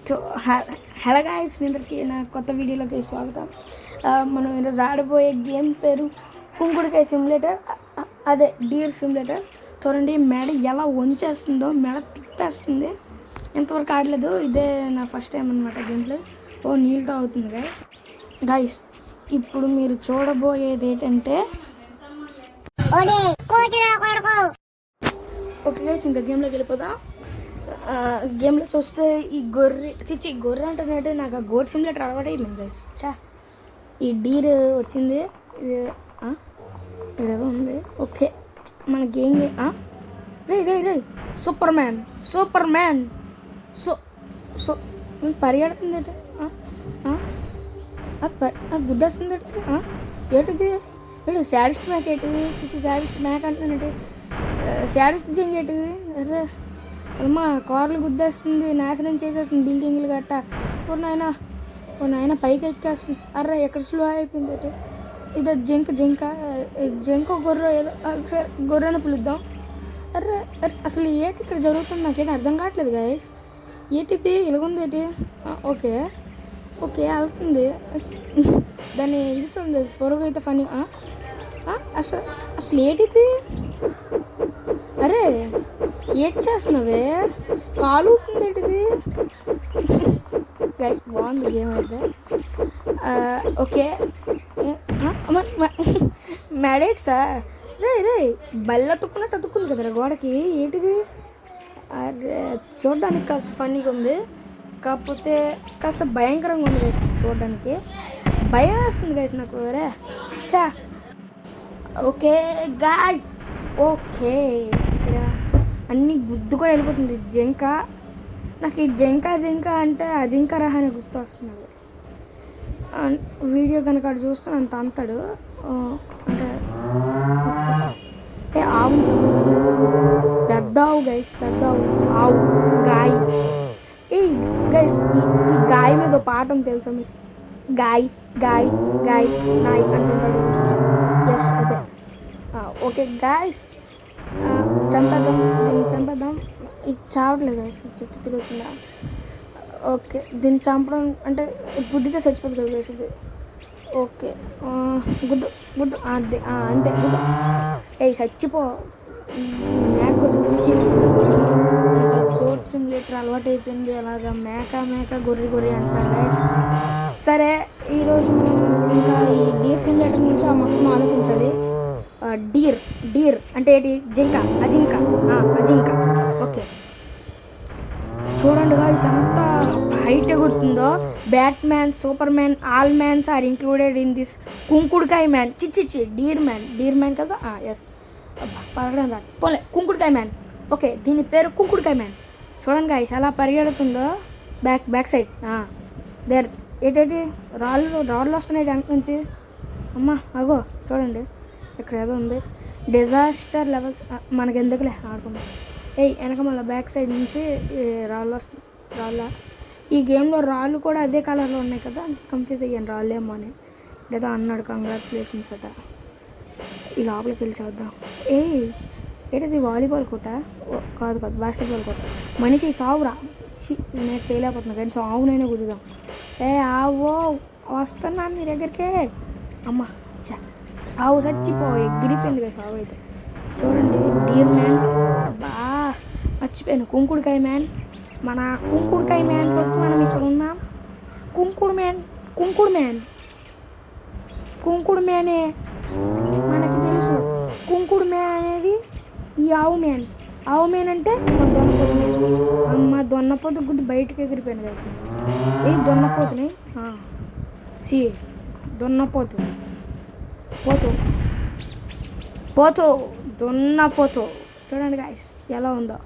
So hello guys, మీ అందరికీ నా కొత్త వీడియోలోకి స్వాగతం. మనం ఈరోజు ఆడబోయే గేమ్ పేరు కుంకుడుకాయ సిమ్యులేటర్, అదే డీర్ సిమ్యులేటర్. చూడండి మెడ ఎలా వంచేస్తుందో, మెడ తిప్పేస్తుంది. ఇంతవరకు ఆడలేదు, ఇదే నా ఫస్ట్ టైం అనమాట గేమ్లో. నీళ్ళతో అవుతుంది గాయ్స్. ఇప్పుడు మీరు చూడబోయేది ఏంటంటే, ఓకే గైస్, ఇంకా గేమ్లోకి వెళ్ళిపోదా. గేమ్లో చూస్తే ఈ గొర్రె అంటున్నట్టు నాకు ఆ గోట్ సిమ్యులేటర్ అలవాటు అయిపోయింది గైస్. ఈ డీర్ వచ్చింది, ఇదేదో ఉంది. ఓకే, మనకి ఏం రే సూపర్ మ్యాన్ సో పరిగెడుతుంది గుద్దేస్తుంది ఏంటిది? శాడిస్ట్ మ్యాక్ ఏంటిది? శాడిస్ట్ మ్యాక్ అంటున్నానంటే శాడిస్ట్ జింగ్ ఏంటిది? అరే అమ్మా, కార్లు గుద్దేస్తుంది, నాశనం చేసేస్తుంది బిల్డింగ్లు గట్ట. ఓ నాయన పైకి ఎక్కేస్తుంది. అర్రే ఎక్కడ స్లో అయిపోయింది అంటే ఇదో జింక గొర్రె, ఏదో ఒకసారి గొర్రెను పిలుద్దాం. అర్రే అసలు ఏంటి ఇక్కడ జరుగుతుంది నాకేం అర్థం కావట్లేదు గైస్. ఏంటిది ఇలాగుంది ఏంటి? ఓకే వెళ్తుంది దాన్ని. ఇది చూడండి పొరుగు అయితే ఫనీ. అసలు ఏంటిది? అరే ఏడ్ చేస్తున్నావే, కాలు ఊపుతుంది ఏంటిది? గైస్ బాగుంది గేమ్ అయితే. ఓకే మ్యాడేట్సా? రే బల్ల అతుక్కుంది కదరా గోడకి, ఏంటిది? అరే చూడడానికి కాస్త ఫన్నీగా ఉంది, కాకపోతే కాస్త భయంకరంగా ఉంది గైస్. చూడడానికి భయం వేస్తుంది గైస్ నాకు. రే ఓకే గాయ్స్, ఓకే ఇక్కడ అన్నీ గుద్దుకొని వెళ్ళిపోతుంది జింక. నాకు ఈ జింక అంటే అజింకా రహాని గుర్తు వస్తున్నాడు. వీడియో కనుక అటు చూస్తే అంతాడు అంటే ఆవుని చంపుతాను. పెద్ద ఆవు గైస్, ఆవు గాయ్. ఈ గైస్ ఈ గాయ మీద పాఠం తెలుసా మీకు? గాయ్ నాయ్ అంటుంటాడు. ఎస్ అదే. ఓకే గాయస్, చంపేద్దాం. ఇది చావట్లేదు గైస్, చుట్టూ తిరుగుతుందా. ఓకే, దీన్ని చంపడం అంటే గుద్దితే చచ్చిపోతుంది కదా గైస్ ఇది. ఓకే గుద్దు అదే అంతే గుద్దు. చచ్చిపో. మేక గురించి గోట్ సిమ్యులేటర్ అలవాటు అయిపోయింది. అలాగా మేక గొర్రె అంటారు గైస్. సరే, ఈరోజు మనం ఇంకా ఈ డీర్ సిమ్యులేటర్ గురించి మొత్తం ఆలోచించాలి. డీర్ అంటే ఏంటి? అజింక. ఓకే చూడండి గాయ్స్, ఎంత హైట్ ఎగురుతుందో. Batman, Superman, all mans are included in this కుంకుడుకాయ మ్యాన్. డీర్ మ్యాన్ కదా. ఎస్, పరగడం రా పోలే. కుంకుడుకాయ మ్యాన్. ఓకే, దీని పేరు కుంకుడుకాయ మ్యాన్. చూడండి గాయ్స్ ఎలా పరిగెడుతుందో. బ్యాక్ సైడ్ దేర్ ఏంటి రాళ్ళు వస్తున్నాయి వెనక నుంచి. అమ్మా అగో చూడండి, ఇక్కడ ఏదో ఉంది. డిజాస్టర్ లెవెల్స్ మనకి ఎందుకులే, ఆడుకుందాం. వెనక మళ్ళీ బ్యాక్ సైడ్ నుంచి రాళ్ళ. ఈ గేమ్లో రాళ్ళు కూడా అదే కలర్లో ఉన్నాయి కదా, అందుకే కన్ఫ్యూజ్ అయ్యాను రాళ్ళేమో అని. లేదా అన్నాడు కంగ్రాచులేషన్స్ అట. ఈ లోపలికి వెళ్ళి చూద్దాం. ఏంటిది? వాలీబాల్ కోట కాదు, బాస్కెట్బాల్ కోట. మనిషి సావురా. నేను చేయలేకపోతున్నా కానీ సావునైనా కుదుదాం. ఆవో వస్తున్నాను మీ దగ్గరికే. అమ్మ ఆవు చచ్చిపోయి ఎగిరిపోయింది కదా సావు అయితే. చూడండి డీర్ మ్యాన్. మర్చిపోయాను కుంకుడుకాయ మ్యాన్. మన కుంకుడుకాయ మ్యాన్ తోటి మనం ఇక్కడ ఉన్నాం. కుంకుడు మ్యానే మనకి తెలుసు. కుంకుడు మ్యాన్ అనేది ఈ ఆవు మ్యాన్ అంటే దొన్నపోతు గుద్దు బయటకు ఎగిరిపోయాను కదా. దొన్నపోతున్నాయి. దొన్నపోతు దున్నపోతు. చూడండి గైస్ ఎలా ఉందో.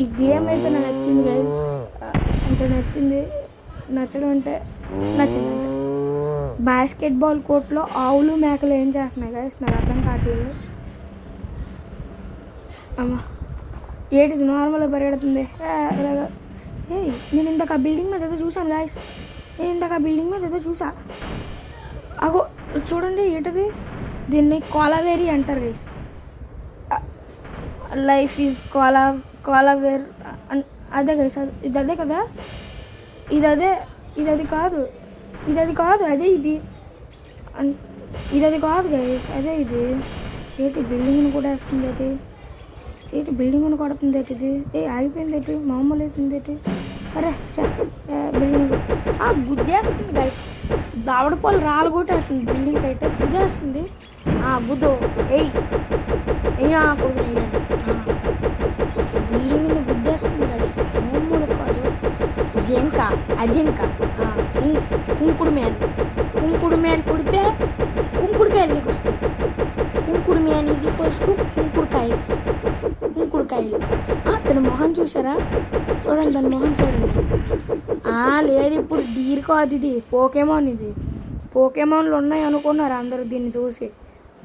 ఈ గేమ్ అయితే నాకు నచ్చింది గైస్. అంటే నచ్చడం అంటే నచ్చింది. బాస్కెట్బాల్ కోర్ట్లో ఆవులు మేకలు ఏం చేస్తున్నాయి గైస్ నాకు అర్థం కావట్లేదు. అమ్మా ఏంటిది నార్మల్గా పరిగెడుతుంది. నేను ఇందాక ఆ బిల్డింగ్ మీద ఏదో చూసాను గైస్. అగో చూడండి ఏంటది? దీన్ని కోలావేరి అంటారు గైస్. లైఫ్ ఈజ్ కోలావేర్ అదే గైస్, ఇది అదే కదా, ఇది అదే, ఇది అది కాదు, ఇది అది కాదు, అదే ఇది, ఇది అది కాదు గైస్, అదే ఇది. ఏంటి బిల్డింగ్ని కూడా వేస్తుంది అది, ఏంటి బిల్డింగ్ని కొడుతుంది ఏంటి ఇది, ఆగిపోయింది ఏంటి, మామూలు అవుతుంది ఏంటి, అరే బిల్డింగ్ గుద్దేస్తుంది గైస్, దావడపాలు రాళ్ళు కొట్టేస్తుంది బిల్డింగ్ అయితే, గుద్దేస్తుంది. బుద్ధు అయినా బిల్డింగ్ని గుద్దేస్తుంది గైస్, మామూలు కాదు. అజింక కుంకుడు మ్యాన్ కొడితే కుంకుడుకాయలు నీకు వస్తాయి. కుంకుడు మ్యాన్ ఈజ్ ఈక్వల్స్ టు కుంకుడుకాయలు. దాని మొహం చూసారా, చూడండి దాని మొహం చూడండి. లేదు ఇప్పుడు డీర్ కాదు, ఇది పోకేమాన్. ఇది పోకేమాన్లు ఉన్నాయి అనుకున్నారు అందరూ, దీన్ని చూసి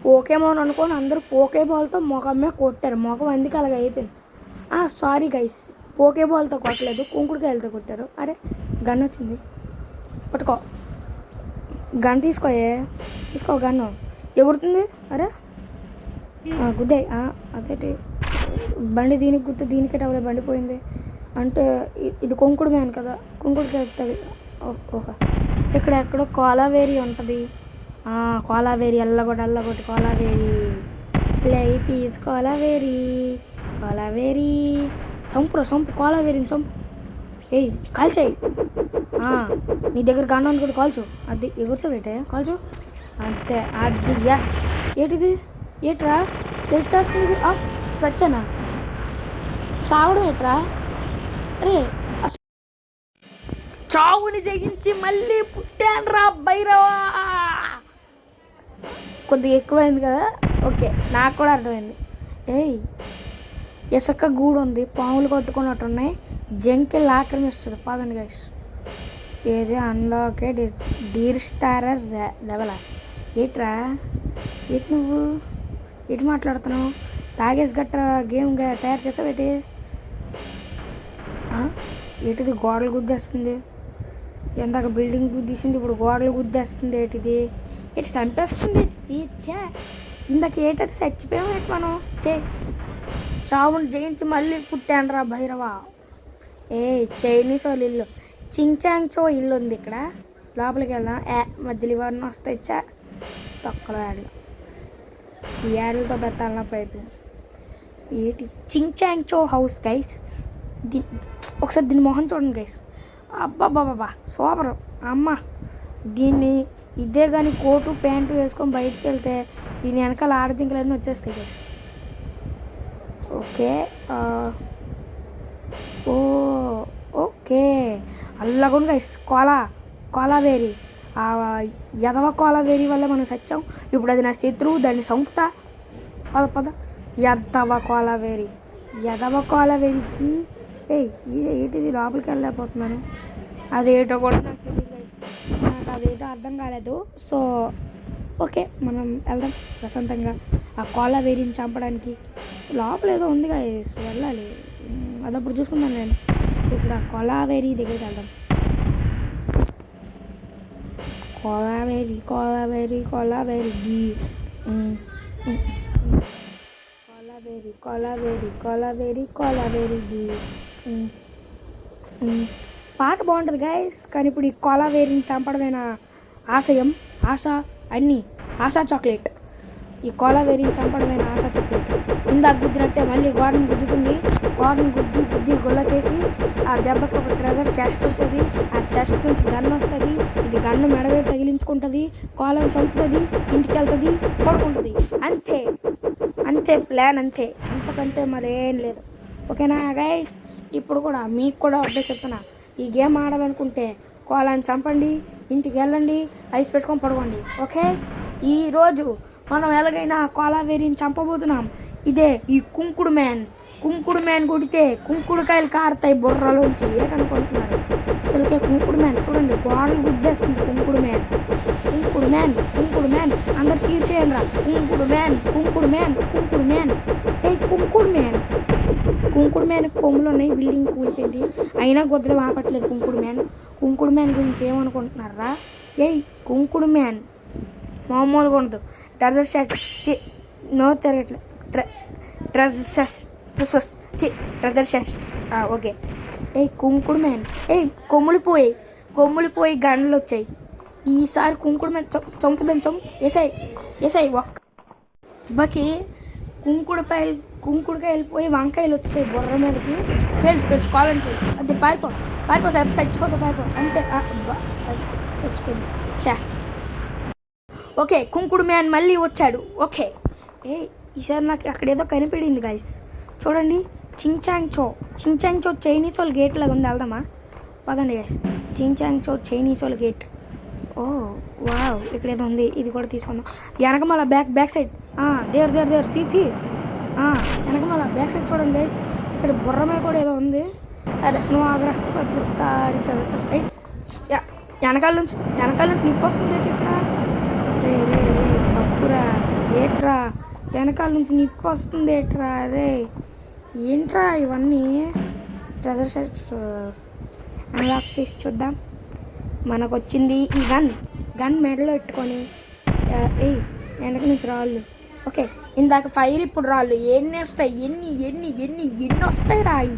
పోకేమాన్ అనుకొని అందరూ పోకేబాల్తో మొఖమే కొట్టారు, మొఖం అందుకే అలాగ అయిపోయింది. సారీ గైస్, పోకేబాల్తో కొట్టలేదు, కుంకుడుకాయలతో కొట్టారు. అరే గన్ వచ్చింది, పట్టుకో గన్, తీసుకో గన్ను, ఎగురుతుంది. అరే గుద్దాయి, అదేంటి బండి దీనికి గుర్తు, దీనికే టవలే బండి పోయింది. అంటే ఇది కుంకుడు మ్యాన్ కదా, కుంకుడుకాయ తగిలి. ఓహో, ఇక్కడ ఎక్కడో కోలావేరి ఉంటుంది. కోలావేరి అల్లగొట్టి కోలావేరి, లైఫ్ ఈజ్ కోలావేరి. సంపు కోలావేరిని సంపు, కాల్చేయి. నీ దగ్గర గండ ఉంది కూడా, కాల్చు. అది ఎగురుతావేటే, కాల్చు అంతే. అది ఎస్. ఏంటిది, ఏట్రా తెచ్చేస్తుంది ఇది, చచ్చానా, సావడం ఏట్రా. అరే చావుని జయించి మళ్ళీ పుట్టాన్రా భైరవా. కొద్దిగా ఎక్కువైంది కదా, ఓకే నాకు కూడా అర్థమైంది. ఇసుక గూడు ఉంది, పాములు కొట్టుకున్నట్టు ఉన్నాయి, జంకెల్ ఆక్రమిస్తుంది. పదండి గైస్, ఏది అన్లాకెడ్ ఇస్ డీర్ స్టారర్ లెవెలా. ఏట్రా నువ్వు ఎటు మాట్లాడుతున్నావు, తాగేసి గట్ట గేమ్ తయారు చేసావు ఏంటిది గోడలు గుద్దేస్తుంది, ఎందాక బిల్డింగ్ గుద్దేసింది, ఇప్పుడు గోడలు గుద్దేస్తుంది. ఏంటిది చంపేస్తుంది ఏంటిది, ఇందాక ఏంటది చచ్చిపోయాం ఏంటి మనం. చావుని జయించి మళ్ళీ పుట్టానరా భైరవా. చైనీస్ వాళ్ళు ఇల్లు, చించాంగ్చో ఇల్లు ఉంది ఇక్కడ, లోపలికి వెళ్దాం. మధ్యలో ఇవన్నీ వస్తాయి, తొక్కలో యాడ్లు, ఈ యాడ్లతో పెట్టాలన్నప్పుడు అయిపోయింది. ఏంటి చించాంగ్చో హౌస్ గైస్, ఒకసారి దీని మొహం చూడండి గైస్, అబ్బాబాబా సూపర్. అమ్మ దీన్ని ఇదే కానీ కోటు ప్యాంటు వేసుకొని బయటికి వెళ్తే దీని వెనకాల ఆడజింకలన్నీ వచ్చేస్తాయి గైస్. ఓకే అల్లగుండు గైస్, కోలావేరి, యదవ కోలావేరి వల్ల మనం సచ్చాం. ఇప్పుడు అది నా శత్రువు, దాన్ని చంపుతా. పద యదవ కోలావేరికి ఏంటిది, లోపలికి వెళ్ళలేకపోతున్నాను. అదేటో కూడా నాకు అదేటో అర్థం కాలేదు. సో ఓకే మనం వెళ్దాం ప్రశాంతంగా. ఆ కోలావేరిని చంపడానికి లోపల ఏదో ఉందిగా, వెళ్ళాలి. అదప్పుడు చూసుకున్నాను నేను. ఇప్పుడు ఆ కోలావేరి దగ్గరికి వెళ్దాం. కోలావేరి కోలావేరి పాట బాగుంటుంది గైస్, కానీ ఇప్పుడు ఈ కోలావేరిని చంపడమైన ఆశా చాక్లెట్, ఈ కోలావేరిని చంపడమైన ఆశా చాక్లెట్ ఇందాక గుద్దినట్టే మళ్ళీ గోడను గుద్దుతుంది. గోడను గుద్ది గొల్ల చేసి ఆ దెబ్బకి ఒక ట్రెజర్ చెస్ట్ ఉంటుంది, ఆ చెస్ట్ నుంచి గన్ను వస్తుంది. ఇది గన్ను మెడవే తగిలించుకుంటుంది, కోలను చంపుతుంది, ఇంటికి వెళ్తుంది, పడుకుంటుంది. అంతే ప్లాన్, అంతకంటే మరేం లేదు. ఓకేనా గైస్, ఇప్పుడు కూడా మీకు కూడా ఒకటే చెప్తున్నా, ఈ గేమ్ ఆడాలనుకుంటే కోలాన్ని చంపండి, ఇంటికి వెళ్ళండి, ఐస్ పెట్టుకొని పడుకోండి. ఓకే, ఈరోజు మనం ఎలాగైనా కోలావేరిని చంపబోతున్నాం. ఇదే ఈ కుంకుడు మ్యాన్ కొడితే కుంకుడుకాయలు కారుతాయి బుర్రలోంచి. ఏంటనుకుంటున్నారు అసలుకే కుంకుడు మ్యాన్ చూడండి, గోడలు గుద్దేస్తుంది. కుంకుడు మ్యాన్ అందరు తీర్చేయండి రా. కుంకుడు మ్యాన్ కొమ్ములు ఉన్నాయి, బిల్డింగ్ కూలిపోయింది, అయినా గొద్దలు ఆపట్లేదు. కుంకుడు మ్యాన్ గురించి ఏమనుకుంటున్నారా? కుంకుడు మ్యాన్ మామూలుగా ఉండదు. ట్రెజర్ షెస్ట్ నో తిరగట్లేదు, ట్రెజర్ షెస్ట్ ఓకే కుంకుడు మ్యాన్ కొమ్ములు పోయి గంటలు వచ్చాయి. ఈసారి కుంకుడు మ్యాన్ చంపుదాం ఎసాయి ఒక్క బకి కుంకుడుకాయలు పోయి వంకాయలు వచ్చాయి బుర్ర మీదకి. పేల్చు కావాలని పేల్చు. అది పారిపో చచ్చిపోతావు అంతే. అది చచ్చిపోయింది. ఓకే కుంకుడు మ్యాన్ మళ్ళీ వచ్చాడు. ఓకే ఈసారి నాకు అక్కడ ఏదో కనిపించింది గైస్, చూడండి. చించాంగ్ చో చైనీస్ వాళ్ళ గేట్ లాగా ఉంది. వెళ్దామా పదండి గైస్. చించాంగ్ చో చైనీస్ వాళ్ళ గేట్. ఓ వావ్, ఇక్కడ ఏదో ఉంది, ఇది కూడా తీసుకుందాం. వెనకమాల బ్యాక్ సైడ్ దేర్ సీసీ వెనకమాల బ్యాక్ సైడ్ చూడండి గైస్. అసలు బుర్ర మీద కూడా ఏదో ఉంది. అరే నువ్వు ఆగ్రా ప్రతిసారి వెనకాల నుంచి నిప్పు వస్తుంది ఇక్కడ. రే తప్పురా ఏట్రా, వెనకాల నుంచి నిప్పు వస్తుంది ఏట్రా. అరే ఏంట్రా ఇవన్నీ. ట్రెజర్ షర్ట్స్ అన్లాక్ చేసి చూద్దాం. మనకు వచ్చింది ఈ గన్ మెడలో పెట్టుకొని. వెనక నుంచి రాళ్ళు. ఓకే ఇందాక ఫైర్, ఇప్పుడు రాళ్ళు. ఎన్ని వస్తాయి? ఎన్ని వస్తాయి రాయి.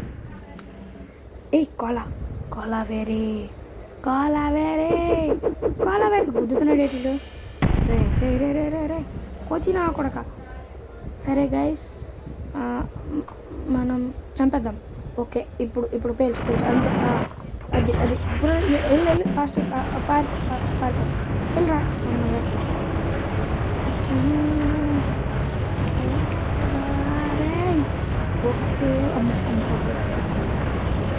కోలావేరే గుద్దుతున్నాడు ఏటిలో. రే కోచినా కొడక. సరే గైస్ మనం చంపేద్దాం. ఓకే ఇప్పుడు పేల్చు అంతే. అది ఇప్పుడు వెళ్ళి ఫాస్ట్ వెళ్ళరా. ఓకే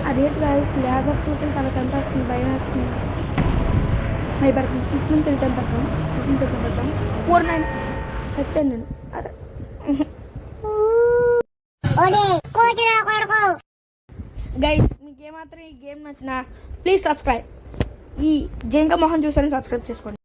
అదేంటి గైస్, లేజర్ చూపులు తన చంపేస్తుంది, భయం వేస్తుంది, భయపడుతుంది. ఇటు నుంచి వెళ్ళి చంపేద్దాం. ఓర్నాయన చచ్చాను నేను. అరే గైస్ మీకు ఏమాత్రం ఈ గేమ్ నచ్చినా ప్లీజ్ సబ్స్క్రైబ్. ఈ జంక మొహం చూసాను సబ్స్క్రైబ్ చేసుకోండి.